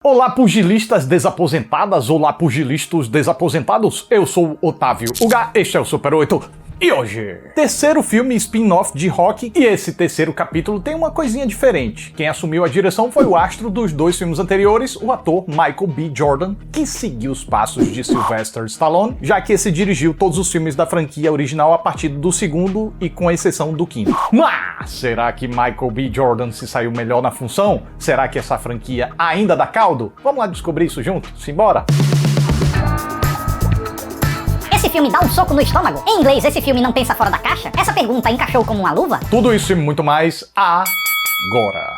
Olá, pugilistas desaposentadas, olá, pugilistas desaposentados, eu sou Otávio Uga, este é o Super 8. E hoje, terceiro filme spin-off de Rocky, e esse terceiro capítulo tem uma coisinha diferente. Quem assumiu a direção foi o astro dos dois filmes anteriores, o ator Michael B. Jordan, que seguiu os passos de Sylvester Stallone, já que esse dirigiu todos os filmes da franquia original a partir do segundo e com exceção do quinto. Mas será que Michael B. Jordan se saiu melhor na função? Será que essa franquia ainda dá caldo? Vamos lá descobrir isso junto? Simbora! Esse filme dá um soco no estômago? Em inglês, esse filme não pensa fora da caixa? Essa pergunta encaixou como uma luva? Tudo isso e muito mais agora.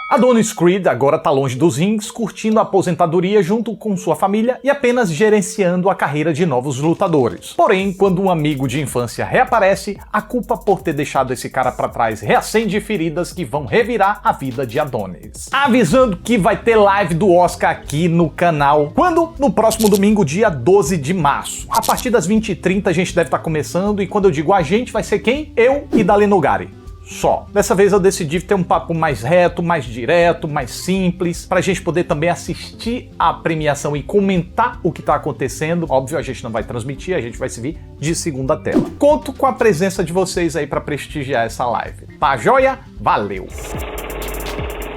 Adonis Creed agora tá longe dos rings, curtindo a aposentadoria junto com sua família e apenas gerenciando a carreira de novos lutadores. Porém, quando um amigo de infância reaparece, a culpa por ter deixado esse cara pra trás reacende feridas que vão revirar a vida de Adonis. Avisando que vai ter live do Oscar aqui no canal. Quando? No próximo domingo, dia 12 de março. A partir das 20h30 a gente deve estar começando, e quando eu digo a gente, vai ser quem? Eu e Dale Nogari. Só. Dessa vez eu decidi ter um papo mais reto, mais direto, mais simples, pra gente poder também assistir a premiação e comentar o que tá acontecendo. Óbvio, a gente não vai transmitir, a gente vai se vir de segunda tela. Conto com a presença de vocês aí pra prestigiar essa live. Tá joia? Valeu!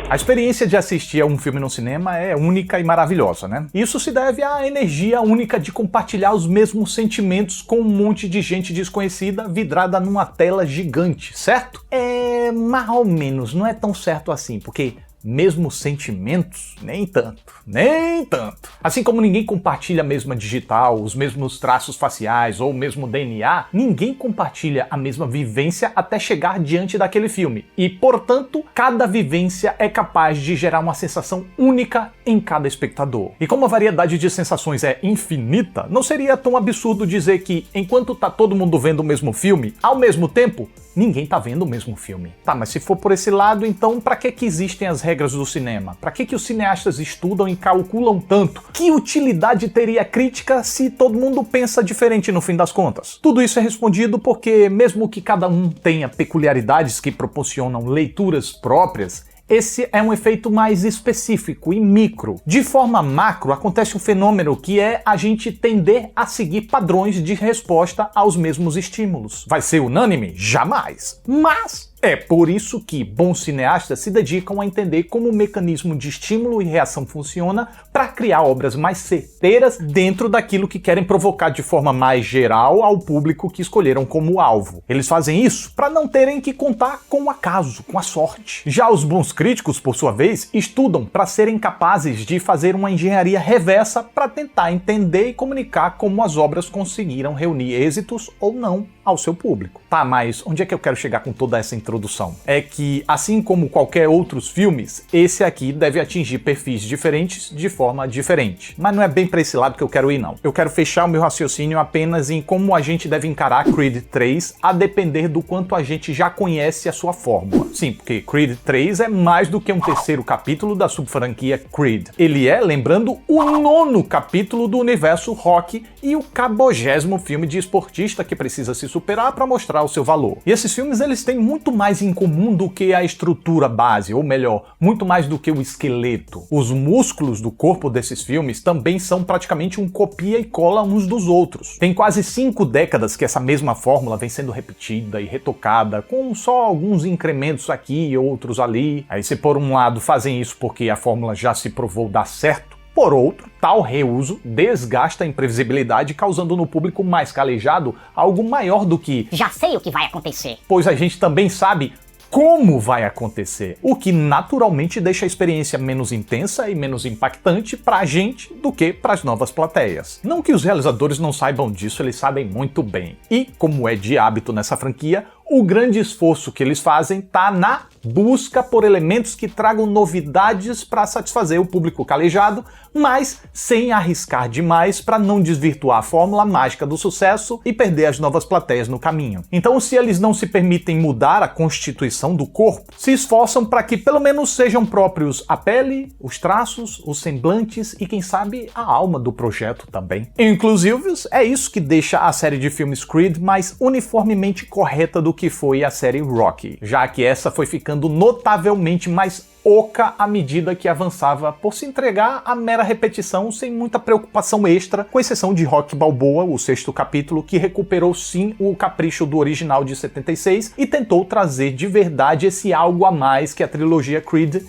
A experiência de assistir a um filme no cinema é única e maravilhosa, né? Isso se deve à energia única de compartilhar os mesmos sentimentos com um monte de gente desconhecida vidrada numa tela gigante, certo? É mais ou menos, não é tão certo assim, porque mesmos sentimentos, nem tanto, nem tanto. Assim como ninguém compartilha a mesma digital, os mesmos traços faciais ou o mesmo DNA, ninguém compartilha a mesma vivência até chegar diante daquele filme. E, portanto, cada vivência é capaz de gerar uma sensação única em cada espectador. E como a variedade de sensações é infinita, não seria tão absurdo dizer que, enquanto tá todo mundo vendo o mesmo filme, ao mesmo tempo, ninguém tá vendo o mesmo filme. Tá, mas se for por esse lado, então pra que existem as regras do cinema? Pra que os cineastas estudam e calculam tanto? Que utilidade teria a crítica se todo mundo pensa diferente no fim das contas? Tudo isso é respondido porque, mesmo que cada um tenha peculiaridades que proporcionam leituras próprias, esse é um efeito mais específico e micro. De forma macro, acontece um fenômeno que é a gente tender a seguir padrões de resposta aos mesmos estímulos. Vai ser unânime? Jamais! Mas é por isso que bons cineastas se dedicam a entender como o mecanismo de estímulo e reação funciona para criar obras mais certeiras dentro daquilo que querem provocar de forma mais geral ao público que escolheram como alvo. Eles fazem isso para não terem que contar com o acaso, com a sorte. Já os bons críticos, por sua vez, estudam para serem capazes de fazer uma engenharia reversa para tentar entender e comunicar como as obras conseguiram reunir êxitos ou não ao seu público. Tá, mas onde é que eu quero chegar com toda essa introdução? É que, assim como qualquer outros filmes, esse aqui deve atingir perfis diferentes de forma diferente. Mas não é bem pra esse lado que eu quero ir, não. Eu quero fechar o meu raciocínio apenas em como a gente deve encarar Creed 3, a depender do quanto a gente já conhece a sua fórmula. Sim, porque Creed 3 é mais do que um terceiro capítulo da subfranquia Creed. Ele é, lembrando, o 9º capítulo do universo Rocky e o 40º filme de esportista que precisa se superar para mostrar o seu valor. E esses filmes, eles têm muito mais em comum do que a estrutura base, ou melhor, muito mais do que o esqueleto. Os músculos do corpo desses filmes também são praticamente um copia e cola uns dos outros. Tem quase 5 décadas que essa mesma fórmula vem sendo repetida e retocada, com só alguns incrementos aqui e outros ali. Aí se por um lado fazem isso porque a fórmula já se provou dar certo, por outro, tal reuso desgasta a imprevisibilidade, causando no público mais calejado algo maior do que já sei o que vai acontecer, pois a gente também sabe como vai acontecer, o que naturalmente deixa a experiência menos intensa e menos impactante pra gente do que pras novas plateias. Não que os realizadores não saibam disso, eles sabem muito bem. E, como é de hábito nessa franquia, o grande esforço que eles fazem tá na busca por elementos que tragam novidades para satisfazer o público calejado, mas sem arriscar demais para não desvirtuar a fórmula mágica do sucesso e perder as novas plateias no caminho. Então, se eles não se permitem mudar a constituição do corpo, se esforçam para que pelo menos sejam próprios a pele, os traços, os semblantes e, quem sabe, a alma do projeto também. Inclusive, é isso que deixa a série de filmes Creed mais uniformemente correta do que foi a série Rocky, já que essa foi ficando notavelmente mais oca à medida que avançava por se entregar a mera repetição sem muita preocupação extra, com exceção de Rocky Balboa, o 6º capítulo, que recuperou sim o capricho do original de 76 e tentou trazer de verdade esse algo a mais que a trilogia Creed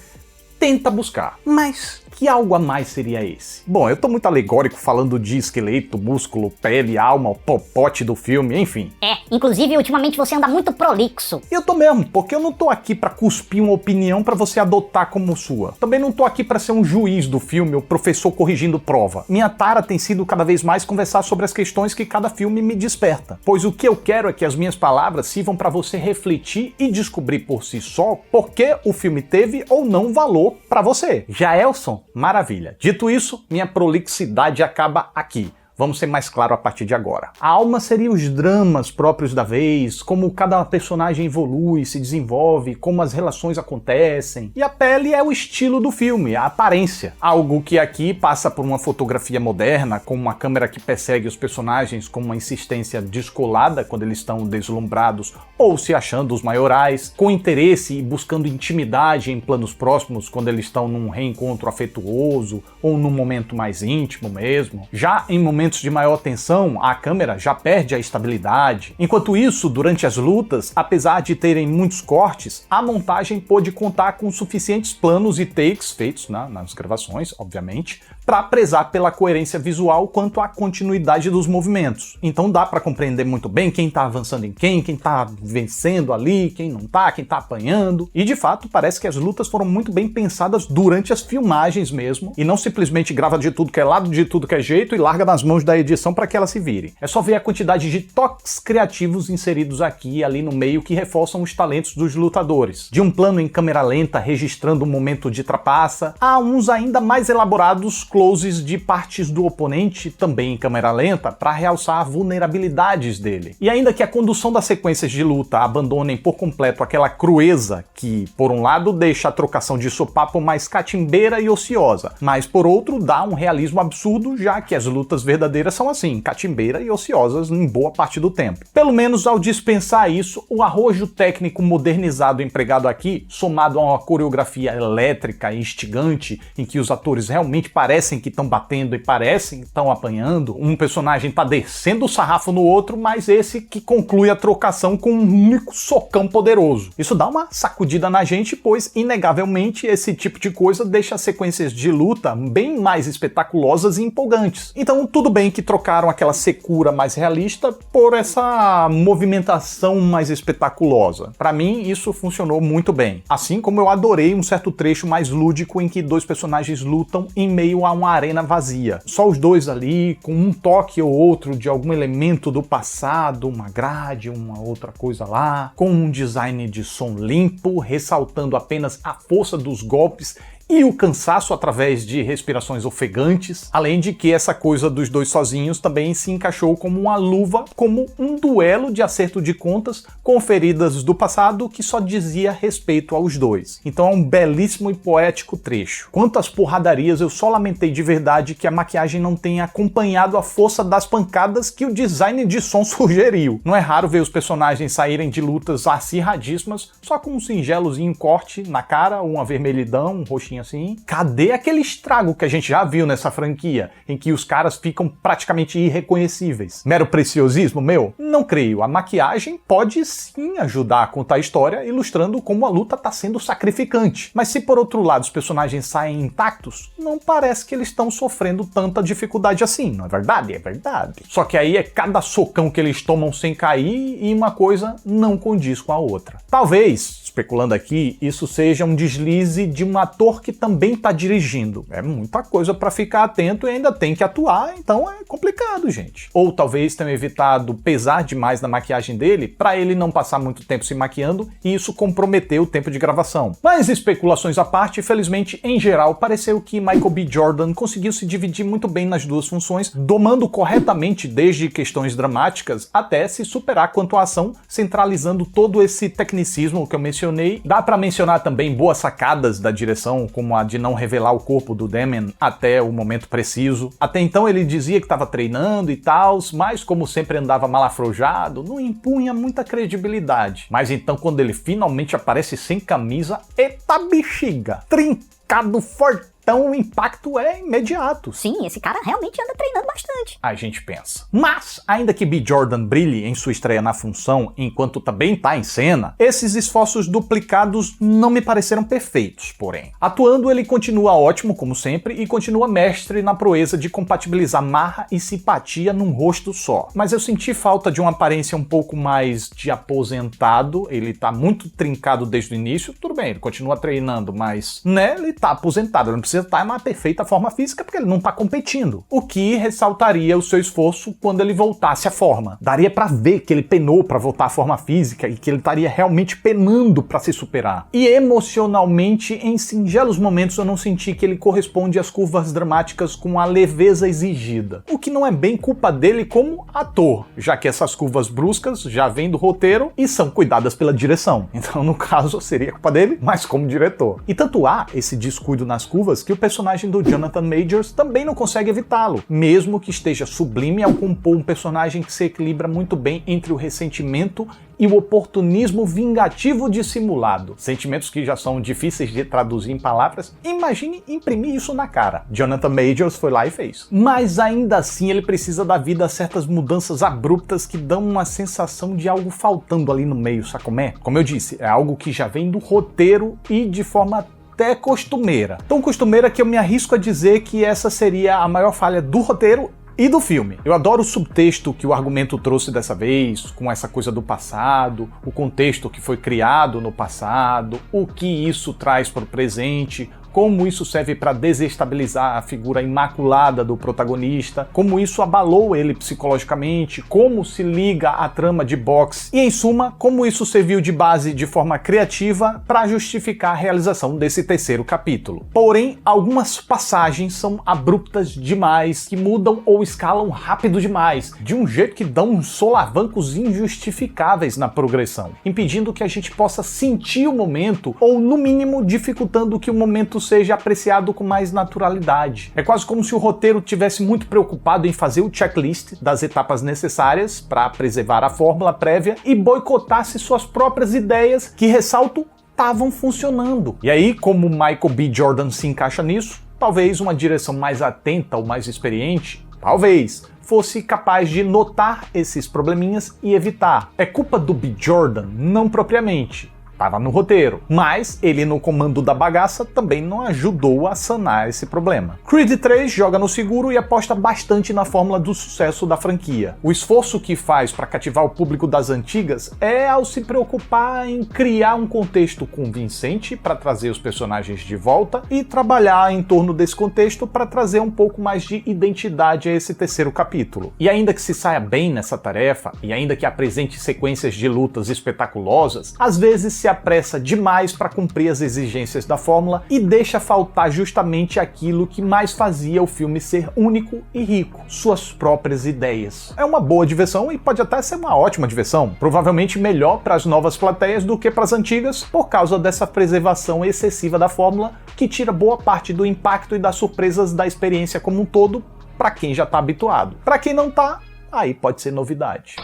tenta buscar. Mas que algo a mais seria esse? Bom, eu tô muito alegórico falando de esqueleto, músculo, pele, alma, o popote do filme, enfim. Inclusive ultimamente você anda muito prolixo. Eu tô mesmo, porque eu não tô aqui pra cuspir uma opinião pra você adotar como sua. Também não tô aqui pra ser um juiz do filme, o professor corrigindo prova. Minha tara tem sido cada vez mais conversar sobre as questões que cada filme me desperta. Pois o que eu quero é que as minhas palavras sirvam pra você refletir e descobrir por si só por que o filme teve ou não valor pra você. Jaelson, maravilha. Dito isso, minha prolixidade acaba aqui. Vamos ser mais claro a partir de agora. A alma seria os dramas próprios da vez, como cada personagem evolui, se desenvolve, como as relações acontecem. E a pele é o estilo do filme, a aparência. Algo que aqui passa por uma fotografia moderna, com uma câmera que persegue os personagens com uma insistência descolada quando eles estão deslumbrados ou se achando os maiorais, com interesse e buscando intimidade em planos próximos quando eles estão num reencontro afetuoso ou num momento mais íntimo mesmo. Já em momentos de maior tensão, a câmera já perde a estabilidade. Enquanto isso, durante as lutas, apesar de terem muitos cortes, a montagem pôde contar com suficientes planos e takes feitos nas gravações, obviamente, para prezar pela coerência visual quanto à continuidade dos movimentos. Então dá para compreender muito bem quem tá avançando em quem tá vencendo ali, quem não tá, quem tá apanhando. E de fato, parece que as lutas foram muito bem pensadas durante as filmagens mesmo, e não simplesmente grava de tudo que é lado, de tudo que é jeito e larga nas mãos da edição para que ela se vire. É só ver a quantidade de toques criativos inseridos aqui e ali no meio que reforçam os talentos dos lutadores. De um plano em câmera lenta registrando um momento de trapaça, a uns ainda mais elaborados closes de partes do oponente, também em câmera lenta, para realçar vulnerabilidades dele. E ainda que a condução das sequências de luta abandonem por completo aquela crueza que, por um lado, deixa a trocação de sopapo mais catimbeira e ociosa, mas por outro dá um realismo absurdo, já que as lutas verdadeiras são assim, catimbeira e ociosas em boa parte do tempo. Pelo menos ao dispensar isso, o arrojo técnico modernizado empregado aqui, somado a uma coreografia elétrica e instigante, em que os atores realmente parecem que estão batendo e parecem que estão apanhando, um personagem tá descendo o sarrafo no outro, mas esse que conclui a trocação com um único socão poderoso. Isso dá uma sacudida na gente, pois inegavelmente esse tipo de coisa deixa as sequências de luta bem mais espetaculosas e empolgantes. Então tudo bem que trocaram aquela secura mais realista por essa movimentação mais espetaculosa. Para mim isso funcionou muito bem. Assim como eu adorei um certo trecho mais lúdico em que dois personagens lutam em meio a uma arena vazia. Só os dois ali, com um toque ou outro de algum elemento do passado, uma grade, uma outra coisa lá, com um design de som limpo, ressaltando apenas a força dos golpes e o cansaço através de respirações ofegantes, além de que essa coisa dos dois sozinhos também se encaixou como uma luva, como um duelo de acerto de contas com feridas do passado que só dizia respeito aos dois. Então é um belíssimo e poético trecho. Quanto às porradarias, eu só lamentei de verdade que a maquiagem não tenha acompanhado a força das pancadas que o design de som sugeriu. Não é raro ver os personagens saírem de lutas acirradíssimas só com um singelozinho corte na cara, uma vermelhidão, um roxinho assim. Cadê aquele estrago que a gente já viu nessa franquia, em que os caras ficam praticamente irreconhecíveis? Mero preciosismo meu? Não creio. A maquiagem pode sim ajudar a contar a história, ilustrando como a luta tá sendo sacrificante. Mas se por outro lado os personagens saem intactos, não parece que eles estão sofrendo tanta dificuldade assim, não é verdade? É verdade. Só que aí é cada socão que eles tomam sem cair e uma coisa não condiz com a outra. Talvez, especulando aqui, isso seja um deslize de um ator que também tá dirigindo. É muita coisa para ficar atento e ainda tem que atuar, então é complicado, gente. Ou talvez tenham evitado pesar demais na maquiagem dele para ele não passar muito tempo se maquiando e isso comprometer o tempo de gravação. Mas especulações à parte, felizmente, em geral, pareceu que Michael B. Jordan conseguiu se dividir muito bem nas duas funções, domando corretamente desde questões dramáticas até se superar quanto à ação, centralizando todo esse tecnicismo que eu mencionei. Dá para mencionar também boas sacadas da direção, como a de não revelar o corpo do Damien até o momento preciso. Até então ele dizia que estava treinando e tal, mas como sempre andava malafrojado, não impunha muita credibilidade. Mas então quando ele finalmente aparece sem camisa, eita bexiga, trincado forte. Então o impacto é imediato. Sim, esse cara realmente anda treinando bastante. A gente pensa. Mas, ainda que B. Jordan brilhe em sua estreia na função, enquanto também tá em cena, esses esforços duplicados não me pareceram perfeitos, porém. Atuando, ele continua ótimo, como sempre, e continua mestre na proeza de compatibilizar marra e simpatia num rosto só. Mas eu senti falta de uma aparência um pouco mais de aposentado, ele tá muito trincado desde o início, tudo bem, ele continua treinando, mas, né, ele tá aposentado, ele não precisa estar em uma perfeita forma física porque ele não está competindo. O que ressaltaria o seu esforço quando ele voltasse à forma. Daria para ver que ele penou para voltar à forma física e que ele estaria realmente penando para se superar. E emocionalmente, em singelos momentos, eu não senti que ele corresponde às curvas dramáticas com a leveza exigida. O que não é bem culpa dele como ator, já que essas curvas bruscas já vêm do roteiro e são cuidadas pela direção. Então, no caso, seria culpa dele, mas como diretor. E tanto há esse descuido nas curvas que o personagem do Jonathan Majors também não consegue evitá-lo, mesmo que esteja sublime ao compor um personagem que se equilibra muito bem entre o ressentimento e o oportunismo vingativo dissimulado. Sentimentos que já são difíceis de traduzir em palavras, imagine imprimir isso na cara. Jonathan Majors foi lá e fez. Mas ainda assim ele precisa dar vida a certas mudanças abruptas que dão uma sensação de algo faltando ali no meio, sabe como é? Como eu disse, é algo que já vem do roteiro e de forma até costumeira. Tão costumeira que eu me arrisco a dizer que essa seria a maior falha do roteiro e do filme. Eu adoro o subtexto que o argumento trouxe dessa vez, com essa coisa do passado, o contexto que foi criado no passado, o que isso traz para o presente, como isso serve para desestabilizar a figura imaculada do protagonista, como isso abalou ele psicologicamente, como se liga à trama de boxe e, em suma, como isso serviu de base de forma criativa para justificar a realização desse terceiro capítulo. Porém, algumas passagens são abruptas demais, que mudam ou escalam rápido demais, de um jeito que dão uns solavancos injustificáveis na progressão, impedindo que a gente possa sentir o momento ou, no mínimo, dificultando que o momento seja apreciado com mais naturalidade. É quase como se o roteiro tivesse muito preocupado em fazer o checklist das etapas necessárias para preservar a fórmula prévia e boicotasse suas próprias ideias que, ressalto, estavam funcionando. E aí, como Michael B. Jordan se encaixa nisso, talvez uma direção mais atenta ou mais experiente, talvez, fosse capaz de notar esses probleminhas e evitar. É culpa do B. Jordan? Não propriamente. Estava no roteiro, mas ele no comando da bagaça também não ajudou a sanar esse problema. Creed 3 joga no seguro e aposta bastante na fórmula do sucesso da franquia. O esforço que faz para cativar o público das antigas é ao se preocupar em criar um contexto convincente para trazer os personagens de volta e trabalhar em torno desse contexto para trazer um pouco mais de identidade a esse terceiro capítulo. E ainda que se saia bem nessa tarefa, e ainda que apresente sequências de lutas espetaculosas, às vezes se apressa demais para cumprir as exigências da fórmula e deixa faltar justamente aquilo que mais fazia o filme ser único e rico, suas próprias ideias. É uma boa diversão e pode até ser uma ótima diversão, provavelmente melhor para as novas plateias do que para as antigas, por causa dessa preservação excessiva da fórmula que tira boa parte do impacto e das surpresas da experiência como um todo para quem já está habituado. Para quem não tá, aí pode ser novidade.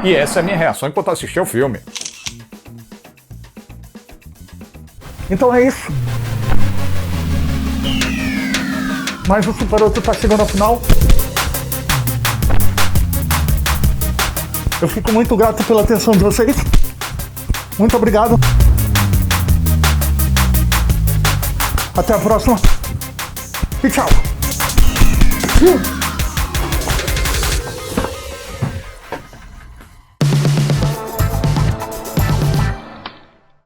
E essa é a minha reação enquanto assisti ao filme. Então é isso. Mas o Super 8 tá chegando ao final. Eu fico muito grato pela atenção de vocês. Muito obrigado. Até a próxima. E tchau.